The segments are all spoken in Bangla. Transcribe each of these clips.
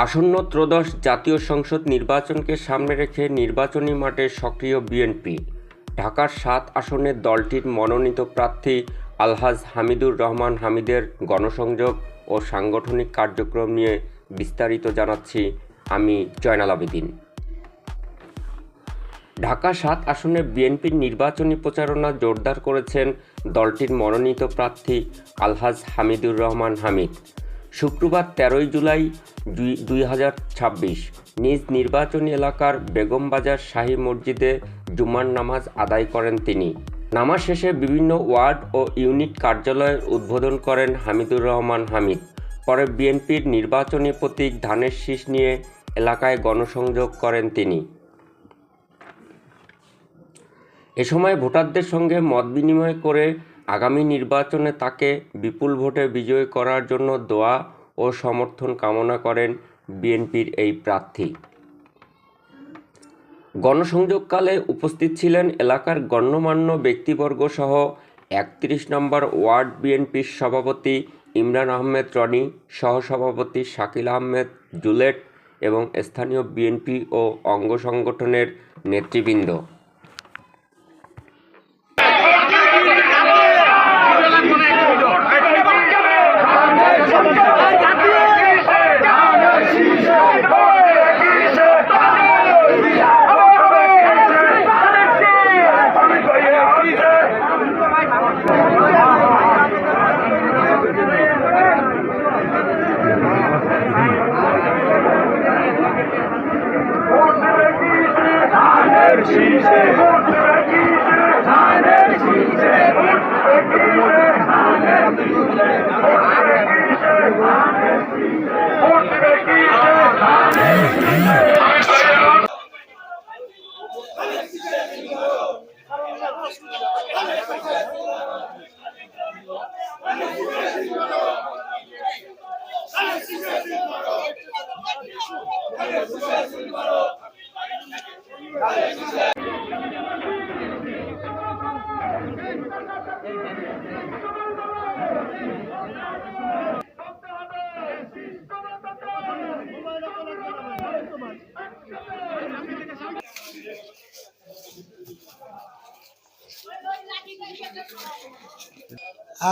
আসন্ন ত্রয়োদশ জাতীয় সংসদ নির্বাচনকে সামনে রেখে নির্বাচনী মাঠে সক্রিয় বিএনপি। ঢাকার ৭ আসনের দলটির মনোনীত প্রার্থী আলহাজ হামিদুর রহমান হামিদের গণসংযোগ ও সাংগঠনিক কার্যক্রম নিয়ে বিস্তারিত জানাচ্ছি আমি জয়নাল আবেদিন। ঢাকা ৭ আসনে বিএনপির নির্বাচনী প্রচারণা জোরদার করেছেন দলটির মনোনীত প্রার্থী আলহাজ হামিদুর রহমান হামিদ। শুক্রবার ১৩ জুলাই ২০২৬ নিজ নির্বাচনী এলাকার বেগমবাজার শাহী মসজিদে জুমার নামাজ আদায় করেন তিনি। নামাজ শেষে বিভিন্ন ওয়ার্ড ও ইউনিট কার্যালয়ের উদ্বোধন করেন হামিদুর রহমান হামিদ। পরে বিএনপির নির্বাচনী প্রতীক ধানের শীষ নিয়ে এলাকায় গণসংযোগ করেন তিনি। এ সময় ভোটারদের সঙ্গে মত বিনিময় করে আগামী নির্বাচনে তাকে বিপুল ভোটে বিজয়ী করার জন্য দোয়া ও সমর্থন কামনা করেন বিএনপির এই প্রার্থী। গণসংযোগকালে উপস্থিত ছিলেন এলাকার গণ্যমান্য ব্যক্তিবর্গ সহ ৩১ নম্বর ওয়ার্ড বিএনপির সভাপতি ইমরান আহমেদ রনি, সহসভাপতি শাকিল আহমেদ জুলেট এবং স্থানীয় বিএনপি ও অঙ্গ সংগঠনের নেতৃবৃন্দ।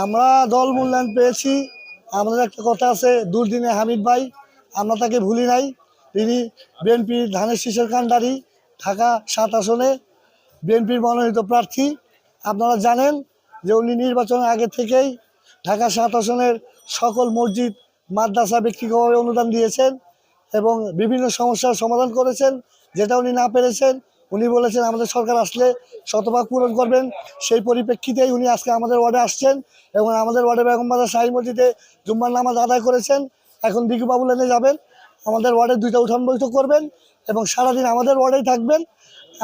আমরা দল মূল্যায়ন পেয়েছি। আমাদের একটা কথা আছে, দুর্দিনে হামিদ ভাই, আমরা তাকে ভুলি নাই। তিনি বিএনপির ধানের শীষের কাণ্ডারি, ঢাকা ৭ আসনে বিএনপির মনোনীত প্রার্থী। আপনারা জানেন যে উনি নির্বাচনের আগে থেকেই ঢাকা ৭ আসনের সকল মসজিদ মাদ্রাসা ব্যক্তিগতভাবে অনুদান দিয়েছেন এবং বিভিন্ন সমস্যার সমাধান করেছেন। যেটা উনি না পেরেছেন, উনি বলেছেন আমাদের সরকার আসলে শতভাগ পূরণ করবেন। সেই পরিপ্রেক্ষিতেই উনি আজকে আমাদের ওয়ার্ডে আসছেন এবং আমাদের ওয়ার্ডে বেগমবাজার শাহী মসজিদে জুম্মার নামাজ আদায় করেছেন। এখন দিঘুবাবু লেনে যাবেন, আমাদের ওয়ার্ডে 2টা উঠান বৈঠক করবেন এবং সারাদিন আমাদের ওয়ার্ডেই থাকবেন।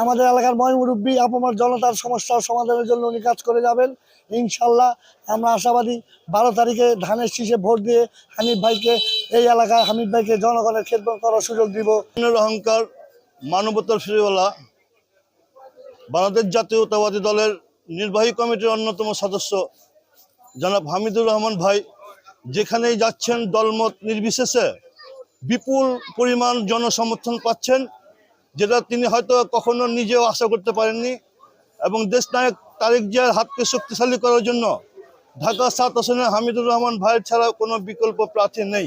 আমাদের এলাকার মুরব্বী আপামর জনতার সমস্যার সমাধানের জন্য উনি কাজ করে যাবেন ইনশাল্লাহ। আমরা আশাবাদী 12 তারিখে ধানের শীষে ভোট দিয়ে হামিদ ভাইকে, এই এলাকায় হামিদ ভাইকে জনগণের খেদমত করার সুযোগ দিব। অহংকার, মানবতার ফিরেওয়ালা, বাংলাদেশ জাতীয়তাবাদী দলের নির্বাহী কমিটির অন্যতম সদস্য জনাব হামিদুর রহমান ভাই যেখানেই যাচ্ছেন দলমত নির্বিশেষে বিপুল পরিমাণ জনসমর্থন পাচ্ছেন, যেটা তিনি হয়তো কখনো নিজেও আশা করতে পারেননি। এবং দেশনায়ক তারেক জিয়ার হাতকে শক্তিশালী করার জন্য ঢাকা ৭ আসনে হামিদুর রহমান ভাইয়ের ছাড়া কোনো বিকল্প প্রার্থী নেই।